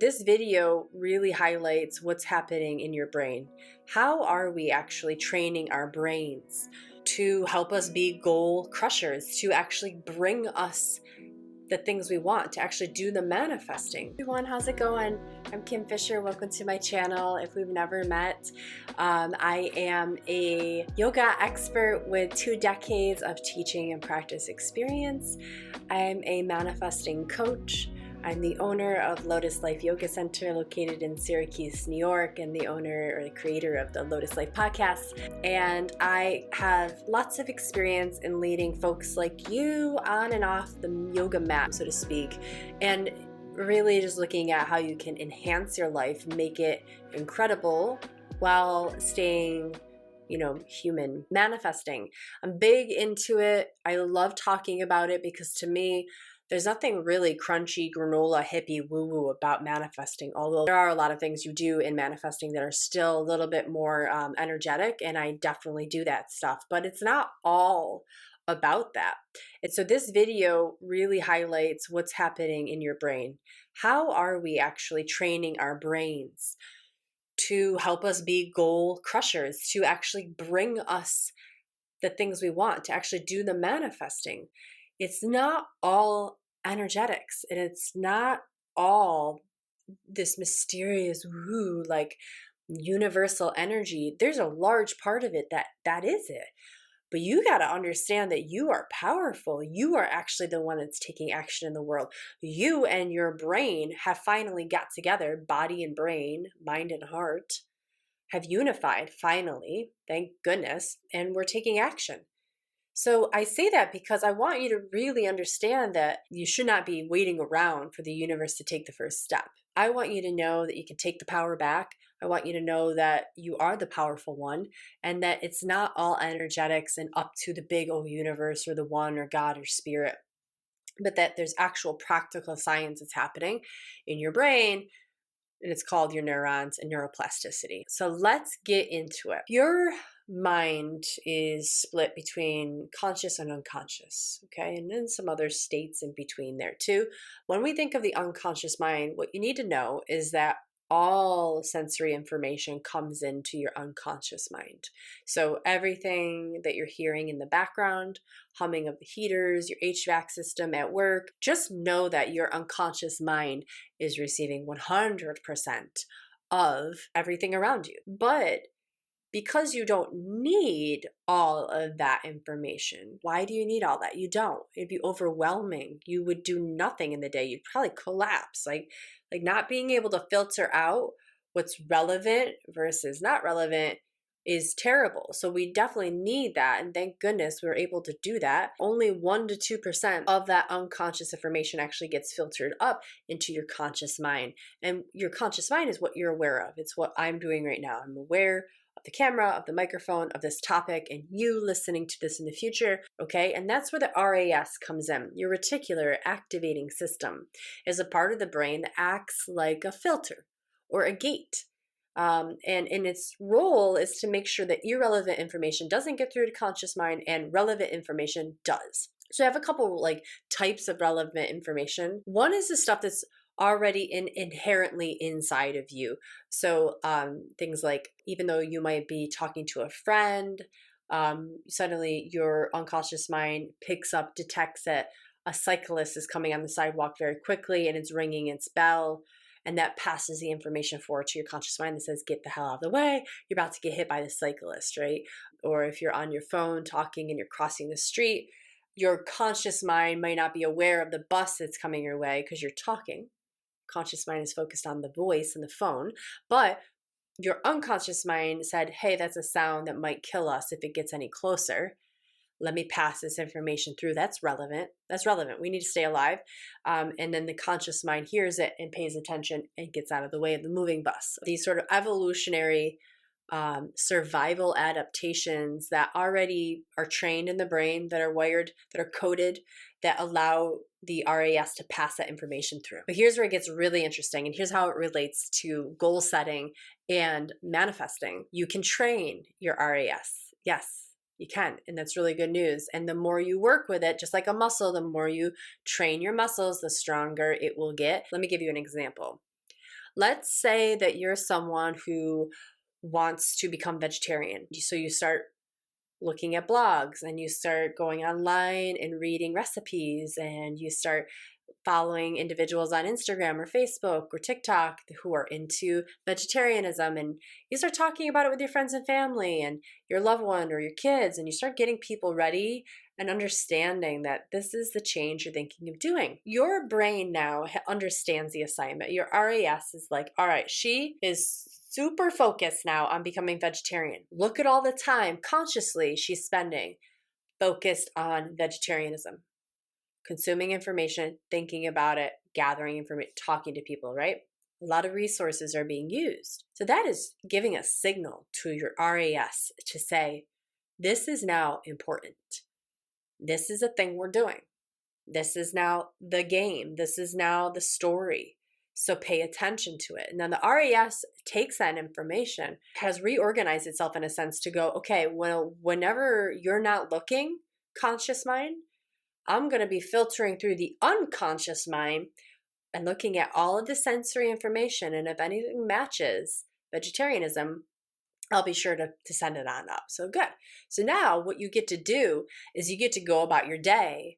This video really highlights what's happening in your brain. How are we actually training our brains to help us be goal crushers, to actually bring us the things we want, to actually do the manifesting? Everyone, how's it going? I'm Kim Fisher. Welcome to my channel. If we've never met, I am a yoga expert with 2 decades of teaching and practice experience. I'm a manifesting coach. I'm the owner of Lotus Life Yoga Center located in Syracuse, New York, and the owner or the creator of the Lotus Life podcast. And I have lots of experience in leading folks like you on and off the yoga mat, so to speak, and really just looking at how you can enhance your life, make it incredible while staying human. Manifesting. I'm big into it. I love talking about it because to me, there's nothing really crunchy, granola, hippie, woo-woo about manifesting, although there are a lot of things you do in manifesting that are still a little bit more energetic, and I definitely do that stuff, but it's not all about that. And so this video really highlights what's happening in your brain. How are we actually training our brains to help us be goal crushers, to actually bring us the things we want, to actually do the manifesting? It's not all energetics, and it's not all this mysterious woo, like universal energy. There's a large part of it that is it. But you got to understand that you are powerful. You are actually the one that's taking action in the world. You and your brain have finally got together, body and brain, mind and heart, have unified finally, thank goodness, and we're taking action. So I say that because I want you to really understand that you should not be waiting around for the universe to take the first step. I want you to know that you can take the power back. I want you to know that you are the powerful one and that it's not all energetics and up to the big old universe or the one or God or spirit, but that there's actual practical science that's happening in your brain, and it's called your neurons and neuroplasticity. So let's get into it. Your mind is split between conscious and unconscious, okay? And then some other states in between there too. When we think of the unconscious mind, what you need to know is that all sensory information comes into your unconscious mind. So everything that you're hearing in the background, humming of the heaters, your HVAC system at work, just know that your unconscious mind is receiving 100% of everything around you. But because you don't need all of that information. Why do you need all that? You don't. It'd be overwhelming. You would do nothing in the day. You'd probably collapse. Like not being able to filter out what's relevant versus not relevant is terrible. So we definitely need that. And thank goodness we're able to do that. Only 1 to 2% of that unconscious information actually gets filtered up into your conscious mind. And your conscious mind is what you're aware of. It's what I'm doing right now. I'm aware of the camera, of the microphone, of this topic, and you listening to this in the future, okay? And that's where the RAS comes in. Your reticular activating system is a part of the brain that acts like a filter or a gate. And its role is to make sure that irrelevant information doesn't get through to conscious mind and relevant information does. So I have a couple types of relevant information. One is the stuff that's already inherently inside of you. So things like, even though you might be talking to a friend, suddenly your unconscious mind picks up, detects that a cyclist is coming on the sidewalk very quickly and it's ringing its bell. And that passes the information forward to your conscious mind that says, get the hell out of the way. You're about to get hit by the cyclist, right? Or if you're on your phone talking and you're crossing the street, your conscious mind might not be aware of the bus that's coming your way because you're talking. Conscious mind is focused on the voice and the phone, but your unconscious mind said, hey, that's a sound that might kill us if it gets any closer. Let me pass this information through. That's relevant. That's relevant. We need to stay alive. And then the conscious mind hears it and pays attention and gets out of the way of the moving bus. These sort of evolutionary survival adaptations that already are trained in the brain, that are wired, that are coded, that allow the RAS to pass that information through. But here's where it gets really interesting, and here's how it relates to goal setting and manifesting. You can train your RAS. Yes, you can, and that's really good news. And the more you work with it, just like a muscle, the more you train your muscles, the stronger it will get. Let me give you an example. Let's say that you're someone who wants to become vegetarian. So you start looking at blogs and you start going online and reading recipes and you start following individuals on Instagram or Facebook or TikTok who are into vegetarianism, and you start talking about it with your friends and family and your loved one or your kids, and you start getting people ready and understanding that this is the change you're thinking of doing. Your brain now understands the assignment. Your RAS is like, all right, she is super focused now on becoming vegetarian. Look at all the time consciously she's spending focused on vegetarianism, consuming information, thinking about it, gathering information, talking to people, right? A lot of resources are being used. So that is giving a signal to your RAS to say, this is now important. This is a thing we're doing. This is now the game. This is now the story. So pay attention to it. And then the RAS takes that information, has reorganized itself in a sense to go, okay, well, whenever you're not looking, conscious mind, I'm going to be filtering through the unconscious mind and looking at all of the sensory information. And if anything matches vegetarianism, I'll be sure to send it on up. So good. So now what you get to do is you get to go about your day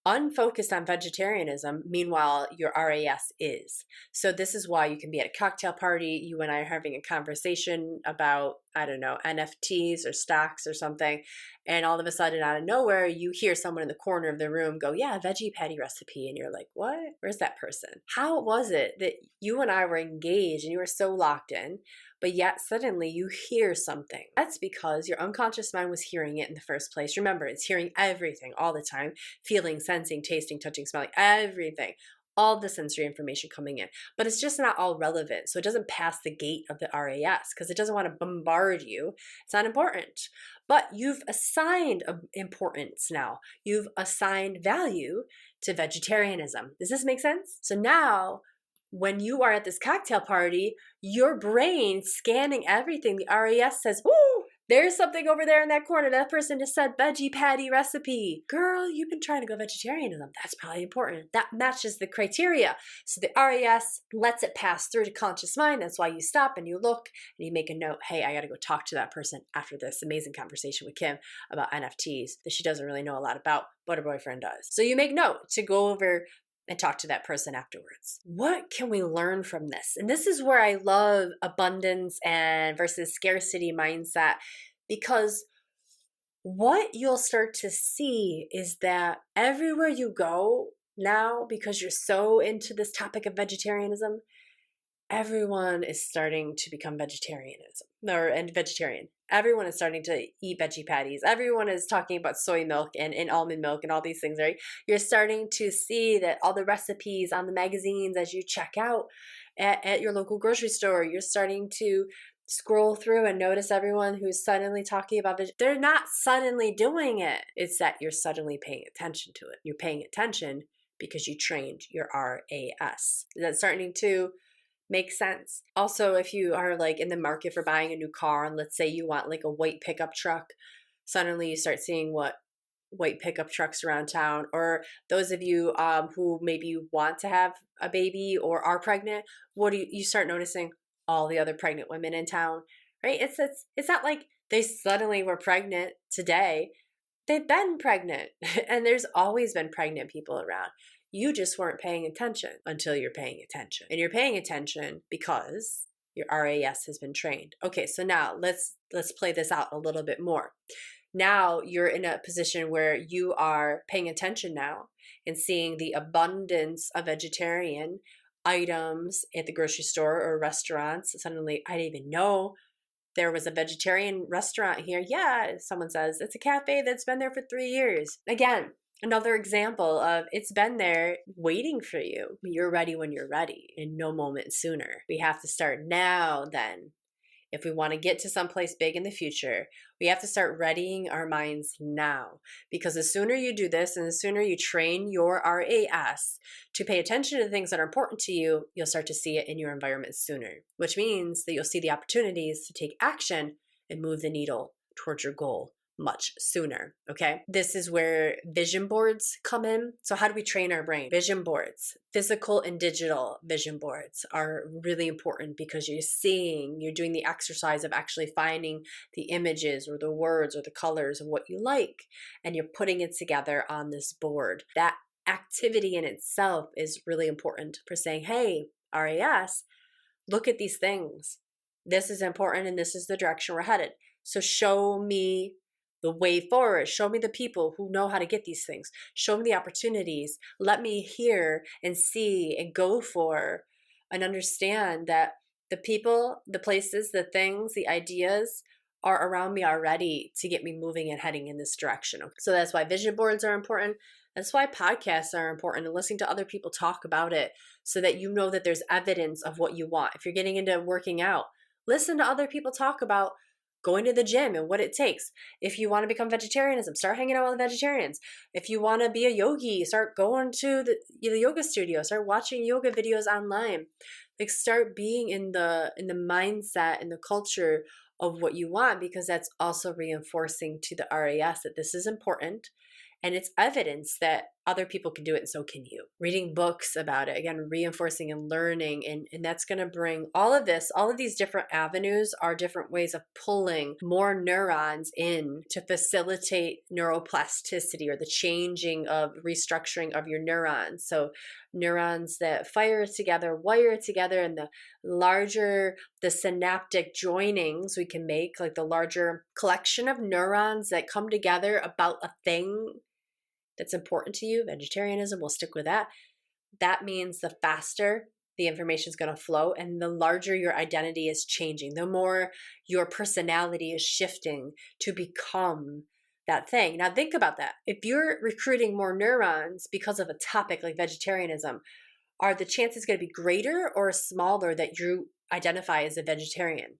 unfocused on vegetarianism. Meanwhile, your RAS is. So this is why you can be at a cocktail party. You and I are having a conversation about, I don't know, NFTs or stocks or something. And all of a sudden, out of nowhere, you hear someone in the corner of the room go, yeah, veggie patty recipe. And you're like, what? Where's that person? How was it that you and I were engaged and you were so locked in, but yet suddenly you hear something? That's because your unconscious mind was hearing it in the first place. Remember, it's hearing everything all the time, feeling, sensing, tasting, touching, smelling, everything, all the sensory information coming in. But it's just not all relevant. So it doesn't pass the gate of the RAS because it doesn't want to bombard you. It's not important. But you've assigned importance now. You've assigned value to vegetarianism. Does this make sense? So now, when you are at this cocktail party, your brain scanning everything, the RAS says, "Ooh, there's something over there in that corner. That person just said veggie patty recipe. Girl, you've been trying to go vegetarianism. That's probably important. That matches the criteria." So the RAS lets it pass through to conscious mind. That's why you stop and you look and you make a note. Hey, I got to go talk to that person after this amazing conversation with Kim about NFTs that she doesn't really know a lot about, but her boyfriend does. So you make note to go over and talk to that person afterwards. What can we learn from this? And this is where I love abundance and versus scarcity mindset, because what you'll start to see is that everywhere you go now, because you're so into this topic of vegetarianism, everyone is starting to become vegetarian. Everyone is starting to eat veggie patties. Everyone is talking about soy milk and almond milk and all these things, right? You're starting to see that all the recipes on the magazines as you check out at your local grocery store, you're starting to scroll through and notice everyone who's suddenly talking about it. They're not suddenly doing it. It's that you're suddenly paying attention to it. You're paying attention because you trained your RAS. Is that starting to makes sense? Also, if you are like in the market for buying a new car, and let's say you want like a white pickup truck, suddenly you start seeing what white pickup trucks around town. Or those of you who maybe want to have a baby or are pregnant, what do you start noticing? All the other pregnant women in town, right? It's not like they suddenly were pregnant today. They've been pregnant and there's always been pregnant people around. You just weren't paying attention until you're paying attention. And you're paying attention because your RAS has been trained. Okay, so now let's play this out a little bit more. Now you're in a position where you are paying attention now and seeing the abundance of vegetarian items at the grocery store or restaurants. Suddenly, I didn't even know there was a vegetarian restaurant here. Yeah, someone says it's a cafe that's been there for 3 years. Again, another example of it's been there waiting for you. You're ready when you're ready and no moment sooner. We have to start now then. If we want to get to someplace big in the future, we have to start readying our minds now. Because the sooner you do this and the sooner you train your RAS to pay attention to the things that are important to you, you'll start to see it in your environment sooner, which means that you'll see the opportunities to take action and move the needle towards your goal much sooner, okay? This is where vision boards come in. So how do we train our brain? Vision boards, physical and digital vision boards are really important because you're doing the exercise of actually finding the images or the words or the colors of what you like, and you're putting it together on this board. That activity in itself is really important for saying, hey, RAS, look at these things. This is important and this is the direction we're headed. So show me the way forward. Show me the people who know how to get these things. Show me the opportunities. Let me hear and see and go for and understand that the people, the places, the things, the ideas are around me already to get me moving and heading in this direction. So that's why vision boards are important. That's why podcasts are important, and listening to other people talk about it so that you know that there's evidence of what you want. If you're getting into working out, listen to other people talk about going to the gym and what it takes. If you want to become vegetarianism, start hanging out with vegetarians. If you want to be a yogi, start going to the yoga studio, start watching yoga videos online. Like, start being in the mindset and the culture of what you want, because that's also reinforcing to the RAS that this is important. And it's evidence that other people can do it, and so can you. Reading books about it, again, reinforcing and learning, and that's going to bring all of this, all of these different avenues are different ways of pulling more neurons in to facilitate neuroplasticity, or the changing of restructuring of your neurons. So neurons that fire together, wire together, and the larger the synaptic joinings we can make, like the larger collection of neurons that come together about a thing that's important to you, vegetarianism, we'll stick with that. That means the faster the information is going to flow, and the larger your identity is changing, the more your personality is shifting to become that thing. Now think about that. If you're recruiting more neurons because of a topic like vegetarianism, are the chances going to be greater or smaller that you identify as a vegetarian?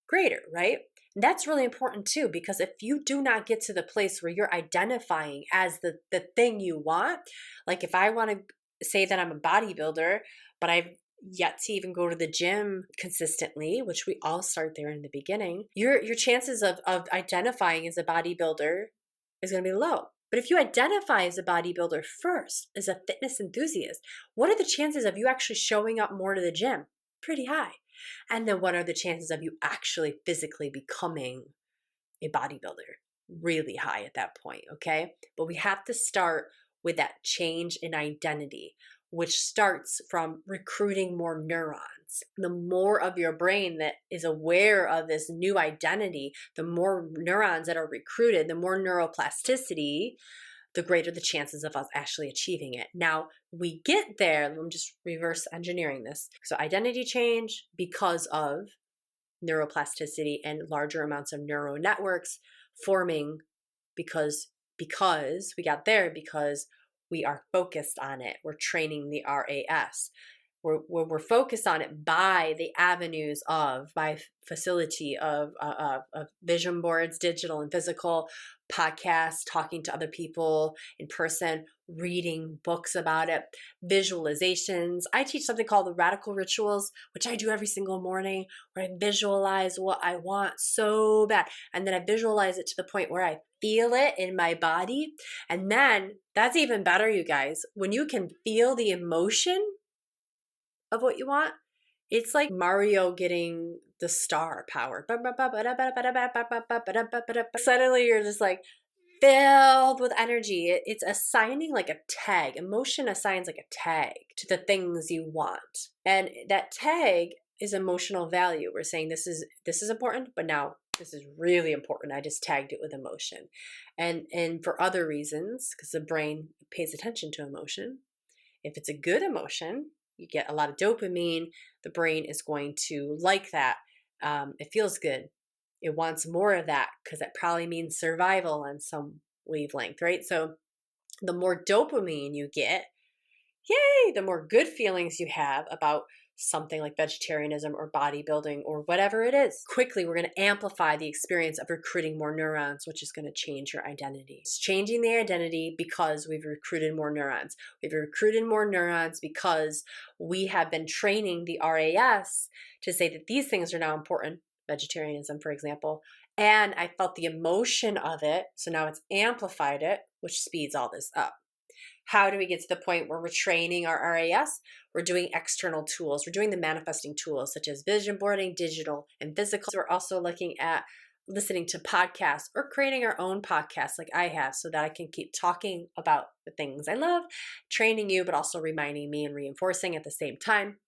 Greater, right? And that's really important too, because if you do not get to the place where you're identifying as the thing you want, like if I want to say that I'm a bodybuilder, but I've yet to even go to the gym consistently, which we all start there in the beginning, your chances of identifying as a bodybuilder is going to be low. But if you identify as a bodybuilder first, as a fitness enthusiast, what are the chances of you actually showing up more to the gym? Pretty high. And then what are the chances of you actually physically becoming a bodybuilder? Really high at that point, okay? But we have to start with that change in identity, which starts from recruiting more neurons. The more of your brain that is aware of this new identity, the more neurons that are recruited, the more neuroplasticity, the greater the chances of us actually achieving it. Now, we get there, I'm just reverse engineering this. So identity change because of neuroplasticity and larger amounts of neural networks forming because we got there because we are focused on it. We're training the RAS. We're focused on it by the avenues by facility of vision boards, digital and physical, podcasts, talking to other people in person, reading books about it, visualizations. I teach something called the radical rituals, which I do every single morning, where I visualize what I want so bad. And then I visualize it to the point where I feel it in my body. And then that's even better, you guys. When you can feel the emotion of what you want, it's like Mario getting the star power. Suddenly you're just like filled with energy. It's assigning like a tag. Emotion assigns like a tag to the things you want. And that tag is emotional value. We're saying this is important, but now this is really important. I just tagged it with emotion. And for other reasons, because the brain pays attention to emotion. If it's a good emotion, you get a lot of dopamine. The brain is going to like that. It feels good. It wants more of that because that probably means survival on some wavelength, right? So the more dopamine you get, yay, the more good feelings you have about something like vegetarianism or bodybuilding or whatever it is. Quickly, we're going to amplify the experience of recruiting more neurons, which is going to change your identity. It's changing the identity because we've recruited more neurons. We've recruited more neurons because we have been training the RAS to say that these things are now important, vegetarianism, for example, and I felt the emotion of it. So now it's amplified it, which speeds all this up. How do we get to the point where we're training our RAS? We're doing external tools. We're doing the manifesting tools such as vision boarding, digital and physical. So we're also looking at listening to podcasts or creating our own podcasts like I have so that I can keep talking about the things I love, training you, but also reminding me and reinforcing at the same time.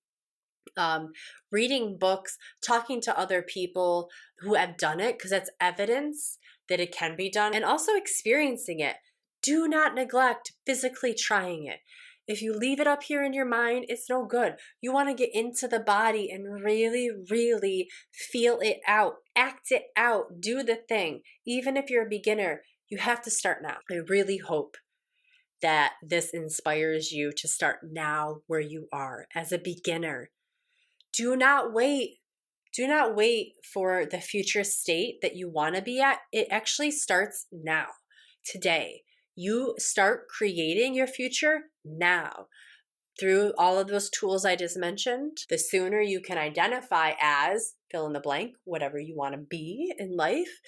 Reading books, talking to other people who have done it, because that's evidence that it can be done, and also experiencing it. Do not neglect physically trying it. If you leave it up here in your mind, it's no good. You want to get into the body and really, really feel it out, act it out, do the thing. Even if you're a beginner, you have to start now. I really hope that this inspires you to start now where you are as a beginner. Do not wait. Do not wait for the future state that you want to be at. It actually starts now, today. You start creating your future now through all of those tools I just mentioned. The sooner you can identify as fill in the blank, whatever you want to be in life,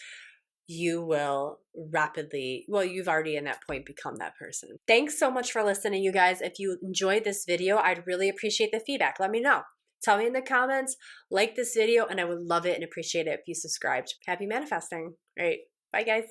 you will rapidly, well, you've already in that point become that person. Thanks so much for listening, you guys. If you enjoyed this video, I'd really appreciate the feedback. Let me know. Tell me in the comments, like this video, and I would love it and appreciate it if you subscribed. Happy manifesting. All right. Bye, guys.